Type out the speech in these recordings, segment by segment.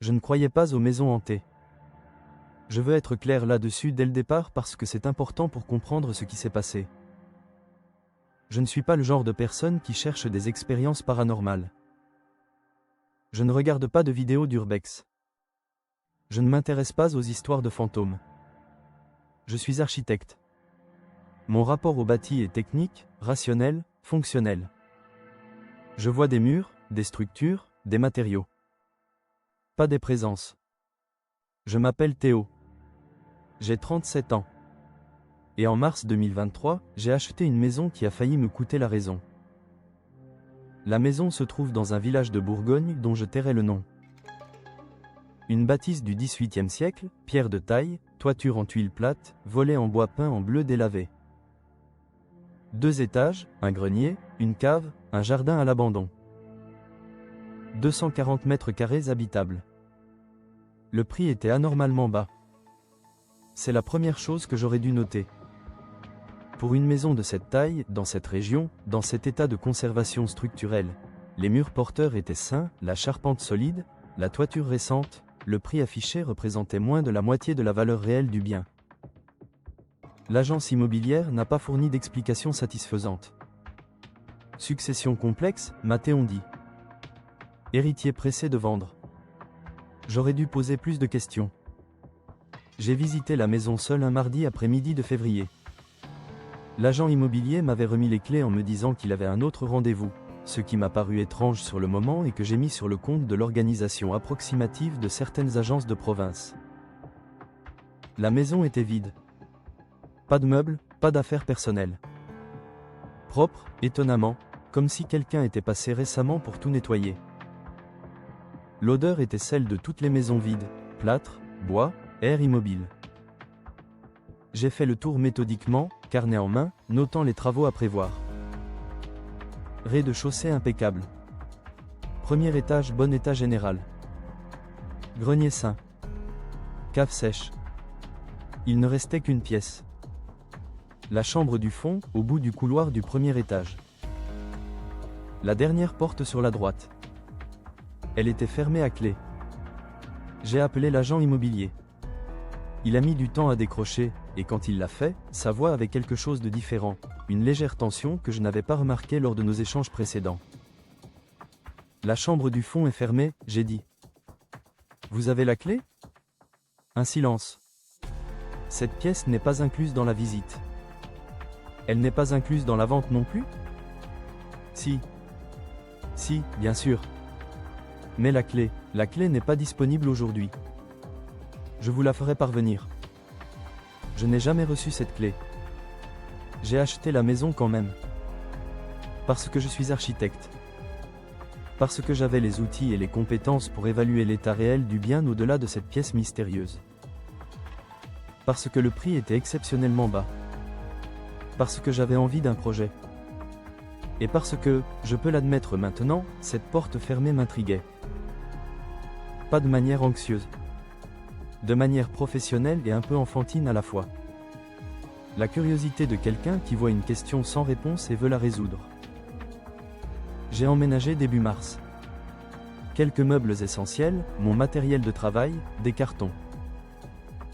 Je ne croyais pas aux maisons hantées. Je veux être clair là-dessus dès le départ parce que c'est important pour comprendre ce qui s'est passé. Je ne suis pas le genre de personne qui cherche des expériences paranormales. Je ne regarde pas de vidéos d'urbex. Je ne m'intéresse pas aux histoires de fantômes. Je suis architecte. Mon rapport au bâti est technique, rationnel, fonctionnel. Je vois des murs, des structures, des matériaux. Pas des présences. Je m'appelle Théo. J'ai 37 ans. Et en mars 2023, j'ai acheté une maison qui a failli me coûter la raison. La maison se trouve dans un village de Bourgogne dont je tairai le nom. Une bâtisse du XVIIIe siècle, pierre de taille, toiture en tuiles plates, volets en bois peint en bleu délavé. 2 étages, un grenier, une cave, un jardin à l'abandon. 240 mètres carrés habitables. Le prix était anormalement bas. C'est la première chose que j'aurais dû noter. Pour une maison de cette taille, dans cette région, dans cet état de conservation structurelle, les murs porteurs étaient sains, la charpente solide, la toiture récente, le prix affiché représentait moins de la moitié de la valeur réelle du bien. L'agence immobilière n'a pas fourni d'explication satisfaisante. Succession complexe, m'a-t-on dit. Héritier pressé de vendre. J'aurais dû poser plus de questions. J'ai visité la maison seul un mardi après-midi de février. L'agent immobilier m'avait remis les clés en me disant qu'il avait un autre rendez-vous, ce qui m'a paru étrange sur le moment et que j'ai mis sur le compte de l'organisation approximative de certaines agences de province. La maison était vide. Pas de meubles, pas d'affaires personnelles. Propre, étonnamment, comme si quelqu'un était passé récemment pour tout nettoyer. L'odeur était celle de toutes les maisons vides, plâtre, bois, air immobile. J'ai fait le tour méthodiquement, carnet en main, notant les travaux à prévoir. Rez-de-chaussée impeccable. Premier étage bon état général. Grenier sain. Cave sèche. Il ne restait qu'une pièce. La chambre du fond, au bout du couloir du premier étage. La dernière porte sur la droite. Elle était fermée à clé. J'ai appelé l'agent immobilier. Il a mis du temps à décrocher, et quand il l'a fait, sa voix avait quelque chose de différent, une légère tension que je n'avais pas remarquée lors de nos échanges précédents. La chambre du fond est fermée, j'ai dit. Vous avez la clé ? Un silence. Cette pièce n'est pas incluse dans la visite. Elle n'est pas incluse dans la vente non plus ? Si. Si, bien sûr. Mais la clé n'est pas disponible aujourd'hui. Je vous la ferai parvenir. Je n'ai jamais reçu cette clé. J'ai acheté la maison quand même. Parce que je suis architecte. Parce que j'avais les outils et les compétences pour évaluer l'état réel du bien au-delà de cette pièce mystérieuse. Parce que le prix était exceptionnellement bas. Parce que j'avais envie d'un projet. Et parce que, je peux l'admettre maintenant, cette porte fermée m'intriguait. Pas de manière anxieuse. De manière professionnelle et un peu enfantine à la fois. La curiosité de quelqu'un qui voit une question sans réponse et veut la résoudre. J'ai emménagé début mars. Quelques meubles essentiels, mon matériel de travail, des cartons.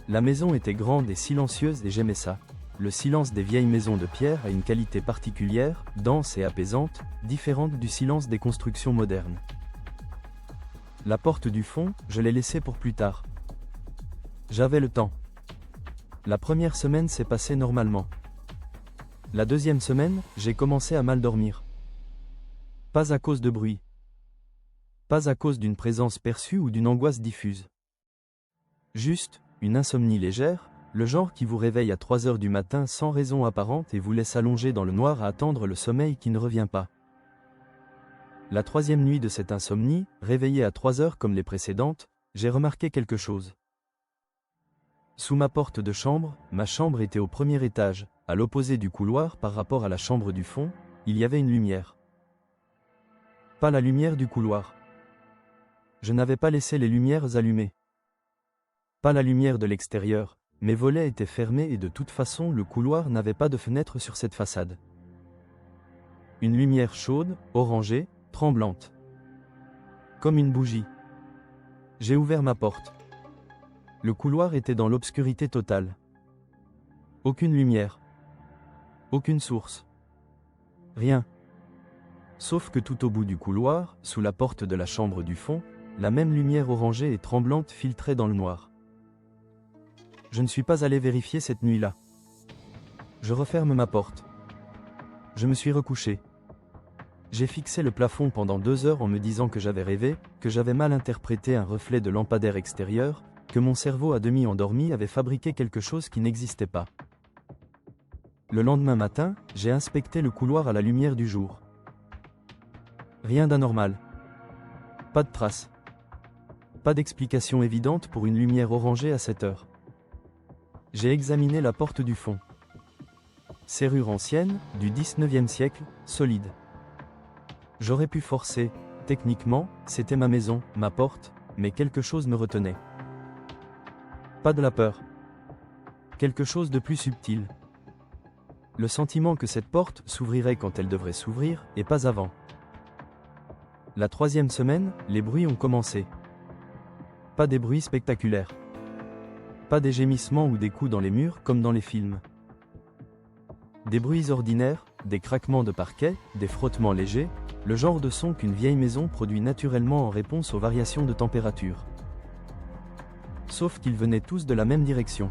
La maison était grande et silencieuse et j'aimais ça. Le silence des vieilles maisons de pierre a une qualité particulière, dense et apaisante, différente du silence des constructions modernes. La porte du fond, je l'ai laissée pour plus tard. J'avais le temps. La première semaine s'est passée normalement. La deuxième semaine, j'ai commencé à mal dormir. Pas à cause de bruit. Pas à cause d'une présence perçue ou d'une angoisse diffuse. Juste, une insomnie légère, le genre qui vous réveille à 3 heures du matin sans raison apparente et vous laisse allonger dans le noir à attendre le sommeil qui ne revient pas. La troisième nuit de cette insomnie, réveillé à 3 heures comme les précédentes, j'ai remarqué quelque chose. Sous ma porte de chambre, ma chambre était au premier étage, à l'opposé du couloir par rapport à la chambre du fond, il y avait une lumière. Pas la lumière du couloir. Je n'avais pas laissé les lumières allumées. Pas la lumière de l'extérieur, mes volets étaient fermés et de toute façon le couloir n'avait pas de fenêtre sur cette façade. Une lumière chaude, orangée, tremblante. Comme une bougie. J'ai ouvert ma porte. Le couloir était dans l'obscurité totale. Aucune lumière. Aucune source. Rien. Sauf que tout au bout du couloir, sous la porte de la chambre du fond, la même lumière orangée et tremblante filtrait dans le noir. Je ne suis pas allé vérifier cette nuit-là. Je referme ma porte. Je me suis recouché. J'ai fixé le plafond pendant 2 heures en me disant que j'avais rêvé, que j'avais mal interprété un reflet de lampadaire extérieur, que mon cerveau à demi endormi avait fabriqué quelque chose qui n'existait pas. Le lendemain matin, j'ai inspecté le couloir à la lumière du jour. Rien d'anormal. Pas de traces. Pas d'explication évidente pour une lumière orangée à cette heure. J'ai examiné la porte du fond. Serrure ancienne, du 19e siècle, solide. J'aurais pu forcer, techniquement, c'était ma maison, ma porte, mais quelque chose me retenait. Pas de la peur. Quelque chose de plus subtil. Le sentiment que cette porte s'ouvrirait quand elle devrait s'ouvrir, et pas avant. La 3e semaine, les bruits ont commencé. Pas des bruits spectaculaires. Pas des gémissements ou des coups dans les murs comme dans les films. Des bruits ordinaires, des craquements de parquet, des frottements légers, le genre de son qu'une vieille maison produit naturellement en réponse aux variations de température. Sauf qu'ils venaient tous de la même direction.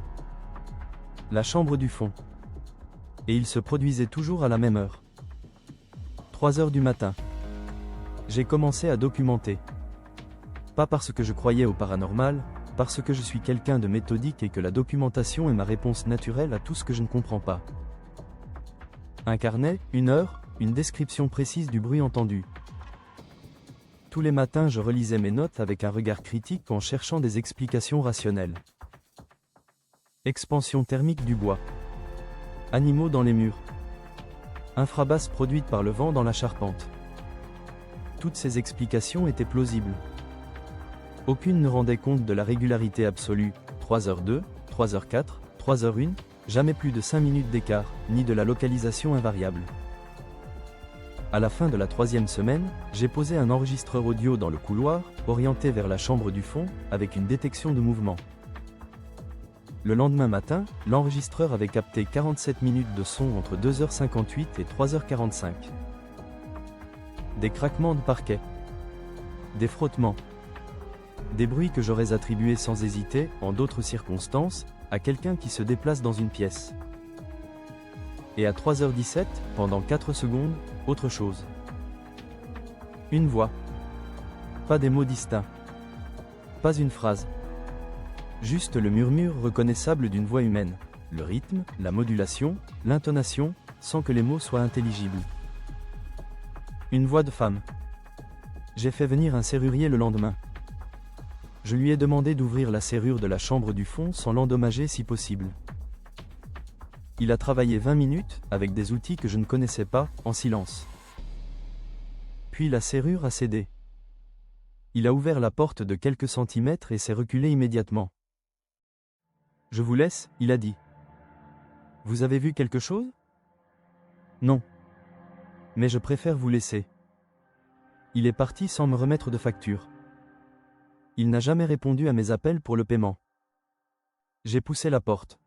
La chambre du fond. Et ils se produisaient toujours à la même heure. 3 heures du matin. J'ai commencé à documenter. Pas parce que je croyais au paranormal, parce que je suis quelqu'un de méthodique et que la documentation est ma réponse naturelle à tout ce que je ne comprends pas. Un carnet, 1 heure, une description précise du bruit entendu. Tous les matins je relisais mes notes avec un regard critique en cherchant des explications rationnelles. Expansion thermique du bois. Animaux dans les murs. Infrabasse produite par le vent dans la charpente. Toutes ces explications étaient plausibles. Aucune ne rendait compte de la régularité absolue, 3h02, 3h04, 3h01, jamais plus de 5 minutes d'écart, ni de la localisation invariable. À la fin de la 3e semaine, j'ai posé un enregistreur audio dans le couloir, orienté vers la chambre du fond, avec une détection de mouvement. Le lendemain matin, l'enregistreur avait capté 47 minutes de son entre 2h58 et 3h45. Des craquements de parquet. Des frottements. Des bruits que j'aurais attribués sans hésiter, en d'autres circonstances, à quelqu'un qui se déplace dans une pièce. Et à 3h17, pendant 4 secondes, autre chose. Une voix. Pas des mots distincts. Pas une phrase. Juste le murmure reconnaissable d'une voix humaine, le rythme, la modulation, l'intonation, sans que les mots soient intelligibles. Une voix de femme. J'ai fait venir un serrurier le lendemain. Je lui ai demandé d'ouvrir la serrure de la chambre du fond sans l'endommager si possible. Il a travaillé 20 minutes, avec des outils que je ne connaissais pas, en silence. Puis la serrure a cédé. Il a ouvert la porte de quelques centimètres et s'est reculé immédiatement. « Je vous laisse », il a dit. « Vous avez vu quelque chose ? » ? « Non. Mais je préfère vous laisser. » Il est parti sans me remettre de facture. Il n'a jamais répondu à mes appels pour le paiement. J'ai poussé la porte.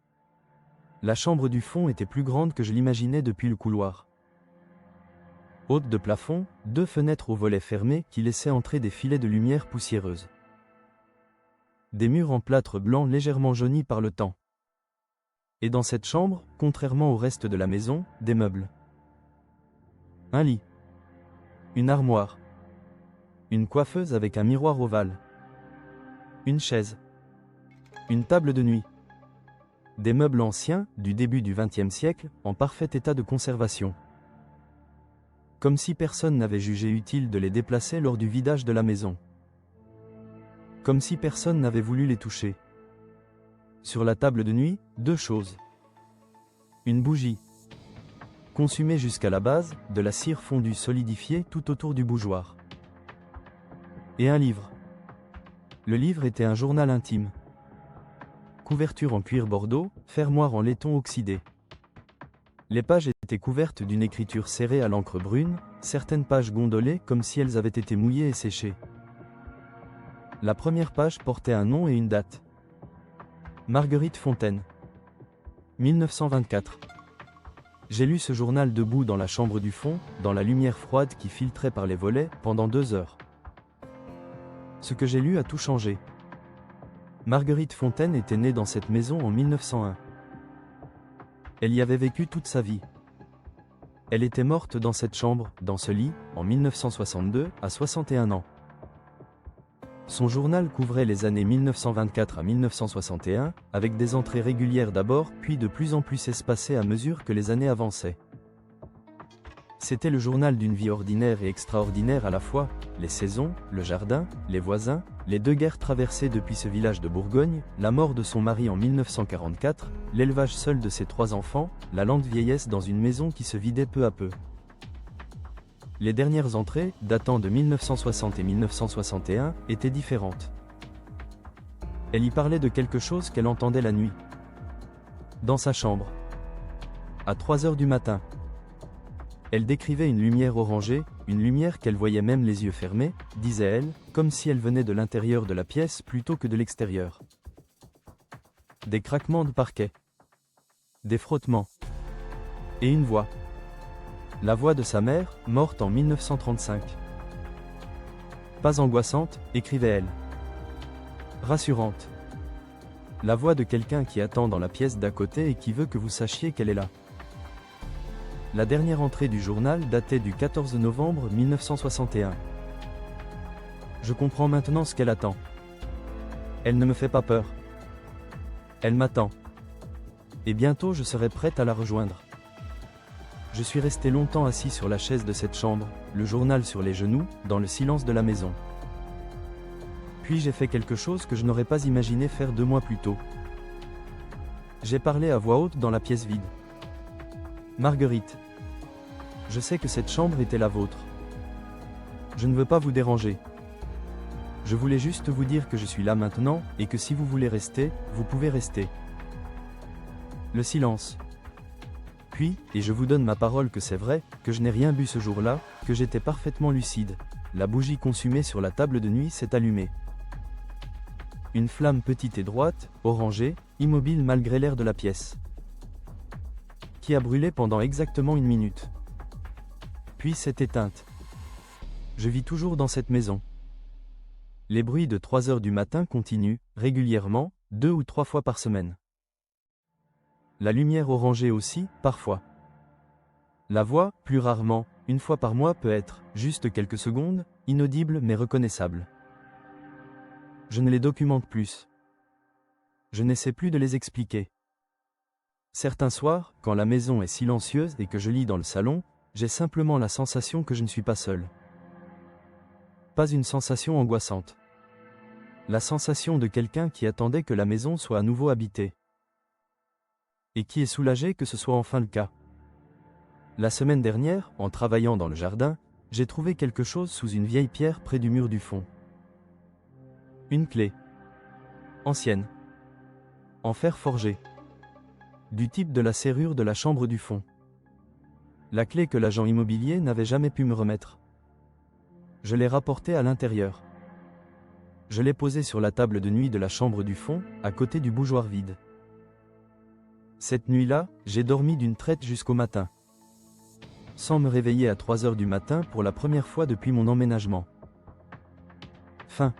La chambre du fond était plus grande que je l'imaginais depuis le couloir. Haute de plafond, 2 fenêtres aux volets fermés qui laissaient entrer des filets de lumière poussiéreuse. Des murs en plâtre blanc légèrement jaunis par le temps. Et dans cette chambre, contrairement au reste de la maison, des meubles. Un lit. Une armoire. Une coiffeuse avec un miroir ovale. Une chaise. Une table de nuit. Des meubles anciens, du début du XXe siècle, en parfait état de conservation. Comme si personne n'avait jugé utile de les déplacer lors du vidage de la maison. Comme si personne n'avait voulu les toucher. Sur la table de nuit, 2 choses. Une bougie. Consumée jusqu'à la base, de la cire fondue solidifiée tout autour du bougeoir. Et un livre. Le livre était un journal intime. Couverture en cuir bordeaux, fermoir en laiton oxydé. Les pages étaient couvertes d'une écriture serrée à l'encre brune, certaines pages gondolées comme si elles avaient été mouillées et séchées. La première page portait un nom et une date. Marguerite Fontaine. 1924. J'ai lu ce journal debout dans la chambre du fond, dans la lumière froide qui filtrait par les volets, pendant 2 heures. Ce que j'ai lu a tout changé. Marguerite Fontaine était née dans cette maison en 1901. Elle y avait vécu toute sa vie. Elle était morte dans cette chambre, dans ce lit, en 1962, à 61 ans. Son journal couvrait les années 1924 à 1961, avec des entrées régulières d'abord, puis de plus en plus espacées à mesure que les années avançaient. C'était le journal d'une vie ordinaire et extraordinaire à la fois, les saisons, le jardin, les voisins, les 2 guerres traversées depuis ce village de Bourgogne, la mort de son mari en 1944, l'élevage seul de ses 3 enfants, la lente vieillesse dans une maison qui se vidait peu à peu. Les dernières entrées, datant de 1960 et 1961, étaient différentes. Elle y parlait de quelque chose qu'elle entendait la nuit. Dans sa chambre. À 3 heures du matin. Elle décrivait une lumière orangée, une lumière qu'elle voyait même les yeux fermés, disait-elle, comme si elle venait de l'intérieur de la pièce plutôt que de l'extérieur. Des craquements de parquet. Des frottements. Et une voix. La voix de sa mère, morte en 1935. Pas angoissante, écrivait-elle. Rassurante. La voix de quelqu'un qui attend dans la pièce d'à côté et qui veut que vous sachiez qu'elle est là. La dernière entrée du journal datait du 14 novembre 1961. Je comprends maintenant ce qu'elle attend. Elle ne me fait pas peur. Elle m'attend. Et bientôt je serai prête à la rejoindre. Je suis resté longtemps assis sur la chaise de cette chambre, le journal sur les genoux, dans le silence de la maison. Puis j'ai fait quelque chose que je n'aurais pas imaginé faire 2 mois plus tôt. J'ai parlé à voix haute dans la pièce vide. Marguerite. Je sais que cette chambre était la vôtre. Je ne veux pas vous déranger. Je voulais juste vous dire que je suis là maintenant, et que si vous voulez rester, vous pouvez rester. Le silence. Puis, et je vous donne ma parole que c'est vrai, que je n'ai rien bu ce jour-là, que j'étais parfaitement lucide. La bougie consumée sur la table de nuit s'est allumée. Une flamme petite et droite, orangée, immobile malgré l'air de la pièce. Qui a brûlé pendant exactement 1 minute. Puis s'est éteinte. Je vis toujours dans cette maison. Les bruits de 3 heures du matin continuent, régulièrement, 2 ou 3 fois par semaine. La lumière orangée aussi, parfois. La voix, plus rarement, 1 fois par mois peut être, juste quelques secondes, inaudible mais reconnaissable. Je ne les documente plus. Je n'essaie plus de les expliquer. Certains soirs, quand la maison est silencieuse et que je lis dans le salon, j'ai simplement la sensation que je ne suis pas seul. Pas une sensation angoissante. La sensation de quelqu'un qui attendait que la maison soit à nouveau habitée. Et qui est soulagé que ce soit enfin le cas. La semaine dernière, en travaillant dans le jardin, j'ai trouvé quelque chose sous une vieille pierre près du mur du fond. Une clé. Ancienne. En fer forgé. Du type de la serrure de la chambre du fond. La clé que l'agent immobilier n'avait jamais pu me remettre. Je l'ai rapportée à l'intérieur. Je l'ai posée sur la table de nuit de la chambre du fond, à côté du bougeoir vide. Cette nuit-là, j'ai dormi d'une traite jusqu'au matin. Sans me réveiller à 3 heures du matin pour la première fois depuis mon emménagement. Fin.